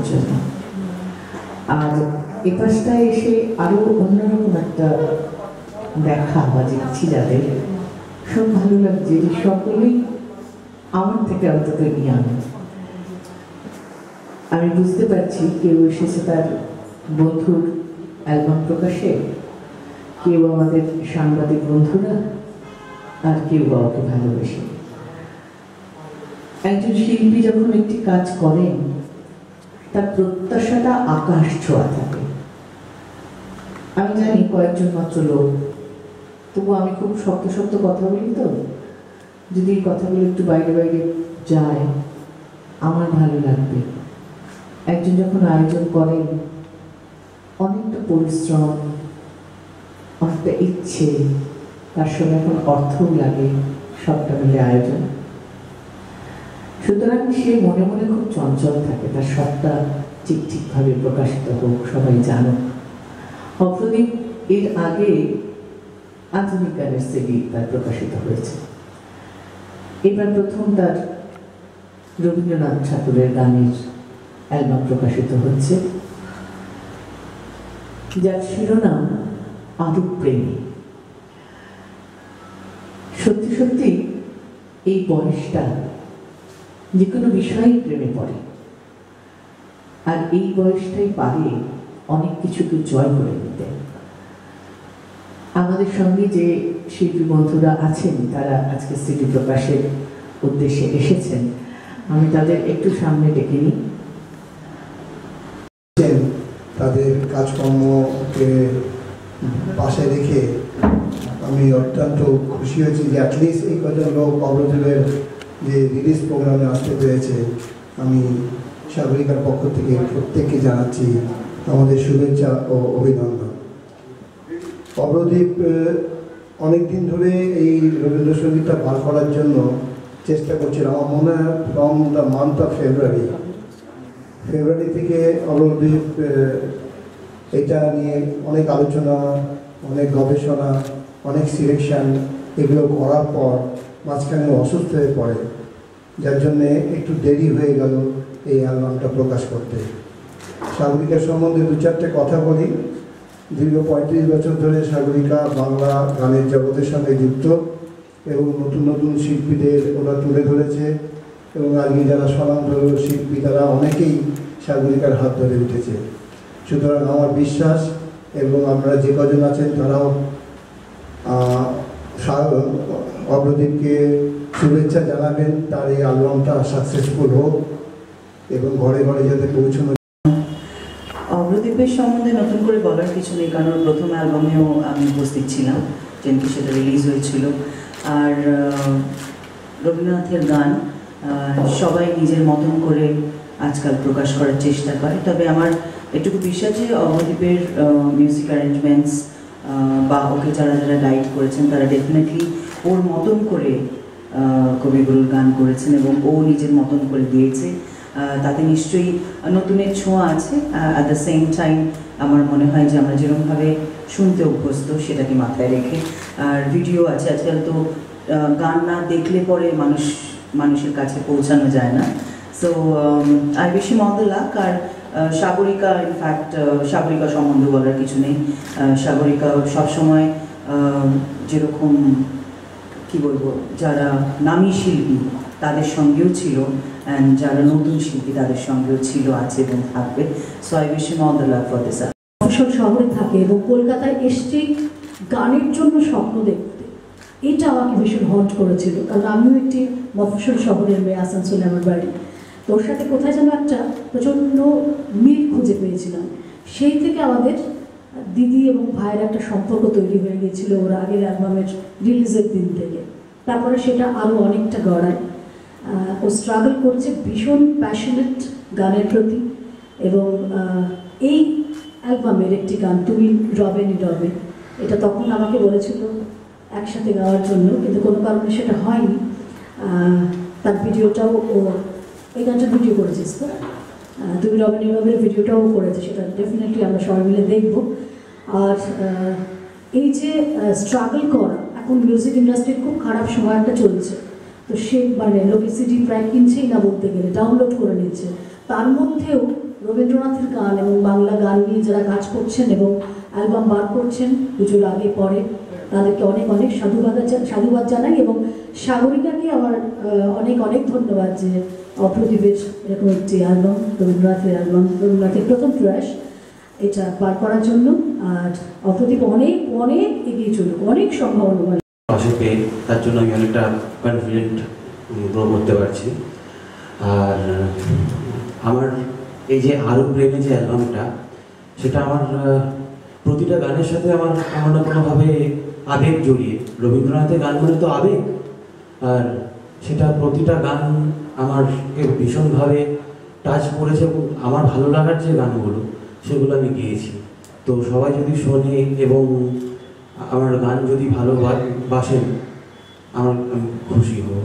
আমাদের জন্য। আর এ পাশটায় এসে আরো অন্যরকম একটা দেখা বা দেখছি যাদের সব ভালো লাগছে, যে সকলেই আমার থেকে অন্তত ইয়াং। আমি বুঝতে পারছি কেউ এসেছে তার বন্ধুর অ্যালবাম প্রকাশে, কেউ আমাদের সাংবাদিক বন্ধুরা, আর কেউ বাবাকে ভালোবেসে। একজন শিল্পী যখন একটি কাজ করেন তার প্রত্যাশাটা আকাশ ছোঁয়া থাকে। আমি জানি কয়েকজন মাত্র লোক, তবু আমি খুব শক্ত শক্ত কথা বলি, তো যদি এই কথাগুলো একটু বাইরে বাইরে যায় আমার ভালো লাগবে। একজন যখন আয়োজন করেন অনেকটা পরিশ্রম, অনেকটা ইচ্ছে, তার সঙ্গে এখন অর্থও লাগে, সবটা মিলে আয়োজন। সুতরাং সে মনে মনে খুব চঞ্চল থাকে, তার সবটা ঠিক ঠিকভাবে প্রকাশিত হোক, সবাই জানো। অপ্রদীপ এর আগে আধুনিক গানের সিডি তার প্রকাশিত হয়েছে, এবার প্রথম তার রবীন্দ্রনাথ ঠাকুরের গানের অ্যালবাম প্রকাশিত হচ্ছে, যার শিরোনাম আরূপ প্রেমী। সত্যি সত্যি এই বয়সটা যে কোনো বিষয়েই প্রেমে পড়ে, আর এই বয়সটাই পারে অনেক কিছুকে জয় করে নিতে। আমাদের সঙ্গে যে শিল্পী বন্ধুরা আছেন তারা আজকে সিডি প্রকাশের উদ্দেশ্যে এসেছেন, আমি তাদের একটু সামনে ডেকে নিই। তাদের কাজকর্মকে পাশে রেখে আমি অত্যন্ত খুশি হয়েছি যে অ্যাটলিস্ট এই কজন লোক অবরোধের যে রিলিজ প্রোগ্রামে আসতে পেরেছে। আমি সাগরিকার পক্ষ থেকে প্রত্যেককে জানাচ্ছি আমাদের শুভেচ্ছা ও অভিনন্দন। অবরদীপ অনেকদিন ধরে এই রবীন্দ্রসঙ্গীতটা বার করার জন্য চেষ্টা করছিল। আমার মনে হয় from the month of February থেকে অবরদীপ এটা নিয়ে অনেক আলোচনা, অনেক গবেষণা, অনেক সিলেকশন এগুলো করার পর মাঝখানে অসুস্থ হয়ে পড়ে, যার জন্যে একটু দেরি হয়ে গেল এই অ্যালবামটা প্রকাশ করতে। সাগরিকার সম্বন্ধে দু চারটে কথা বলি। দীর্ঘ 35 বছর ধরে সাগরিকা বাংলা গানের জগতের সঙ্গে যুক্ত এবং নতুন নতুন শিল্পীদের ওরা তুলে ধরেছে, এবং আজকে যারা স্বনামধন্য শিল্পী তারা অনেকেই সাগরিকার হাত ধরে উঠেছে। সুতরাং আমার বিশ্বাস, এবং আমরা যে কজন আছেন তারাও অবরদীপকে শুভেচ্ছা জানাবেন, তার এই অ্যালবামটা সাকসেসফুল হোক এবং ঘরে ঘরে যাতে পৌঁছানো। অবরদীপের সম্বন্ধে নতুন করে বলার কিছু নেই, কারণ প্রথম অ্যালবামেও আমি উপস্থিত ছিলাম, যেমনি সেটা রিলিজ হয়েছিল। আর রবীন্দ্রনাথের গান সবাই নিজের মতন করে আজকাল প্রকাশ করার চেষ্টা করে, তবে আমার এটুকু বিশ্বাস যে অবরদীপের মিউজিক অ্যারেঞ্জমেন্টস বা ওকে যারা যারা গাইড করেছেন তারা ডেফিনেটলি ওর মতন করে কবিগুরুর গান করেছেন এবং ও নিজের মতন করে দিয়েছে। তাতে নিশ্চয়ই নতুনের ছোঁয়া আছে। অ্যাট দ্য সেম টাইম আমার মনে হয় যে আমরা যেরকমভাবে শুনতে অভ্যস্ত সেটাকে মাথায় রেখে, আর ভিডিও আছে। আজকাল তো গান না দেখলে পরে মানুষের কাছে পৌঁছানো যায় না। So I wish him all the luck. আর সাগরিকা, ইনফ্যাক্ট সাগরিকা সম্বন্ধে বলার কিছু নেই। সাগরিকা সবসময় যেরকম কি বলবো, যারা নামী শিল্পী তাদের সঙ্গেও ছিল, অ্যান্ড যারা নতুন শিল্পী তাদের সঙ্গেও ছিল, আছে এবং থাকবে। So I wish him all the luck for this. মফস্বল শহরে থাকে এবং কলকাতায় এসছে গানের জন্য স্বপ্ন দেখতে, এটা আমাকে ভীষণ হট করেছিল, কারণ আমিও একটি মফস্বল শহরের মেয়ে, আসানসোলে আমার বাড়ি। তোর সাথে কোথায় যেন একটা প্রচণ্ড মিল খুঁজে পেয়েছিলাম। সেই থেকে আমাদের দিদি এবং ভাইয়ের একটা সম্পর্ক তৈরি হয়ে গিয়েছিল ওর আগের অ্যালবামের রিলিজের দিন থেকে। তারপরে সেটা আরও অনেকটা গড়ায়। ও স্ট্রাগল করছে, ভীষণ প্যাশনেট গানের প্রতি। এবং এই অ্যালবামের একটি গান তুমি রবে নি রবে, এটা তখন আমাকে বলেছিল একসাথে গাওয়ার জন্য, কিন্তু কোনো কারণে সেটা হয়নি। তার ভিডিওটাও ও, এই গানটা ভিডিও করেছিস তো, তুমি রবে নি রবের ভিডিওটাও করেছে, সেটা ডেফিনেটলি আমরা সবাই মিলে দেখব। আর এই যে স্ট্রাগল করা, এখন মিউজিক ইন্ডাস্ট্রির খুব খারাপ সময় একটা চলছে, তো সে মানে লোকে সিডি প্রায় কিনছেই না বলতে গেলে, ডাউনলোড করে নিচ্ছে। তার মধ্যেও রবীন্দ্রনাথের গান এবং বাংলা গান নিয়ে যারা কাজ করছেন এবং অ্যালবাম বার করছেন পুজোর আগে পরে, তাদেরকে অনেক অনেক সাধুবাদ জানাই। এবং সাগরিকাকে আমার অনেক অনেক ধন্যবাদ যে অপ্রদীপের এরকম একটি অ্যালবাম, রবীন্দ্রনাথের অ্যালবাম, রবীন্দ্রনাথের প্রথম প্রয়াস, এটা পার করার জন্য। আর অপ্রদীপ অনেক অনেক এগিয়ে চলুক, অনেক সম্ভাবনা পাশে পেয়ে তার জন্য আমি অনেকটা কনফিডেন্ট গ্রো করতে পারছি। আর আমার এই যে আরও প্রেমে যে অ্যালবামটা, সেটা আমার প্রতিটা গানের সাথে আমার কোনো না কোনোভাবে আবেগ জড়িয়ে। রবীন্দ্রনাথের গান মানে তো আবেগ, আর সেটা প্রতিটা গান আমাকে ভীষণভাবে টাচ করেছে এবং আমার ভালো লাগার যে গানগুলো সেগুলো আমি গেয়েছি। তো সবাই যদি শোনে এবং আমার গান যদি ভালোবাসেন, আমি খুশি হব।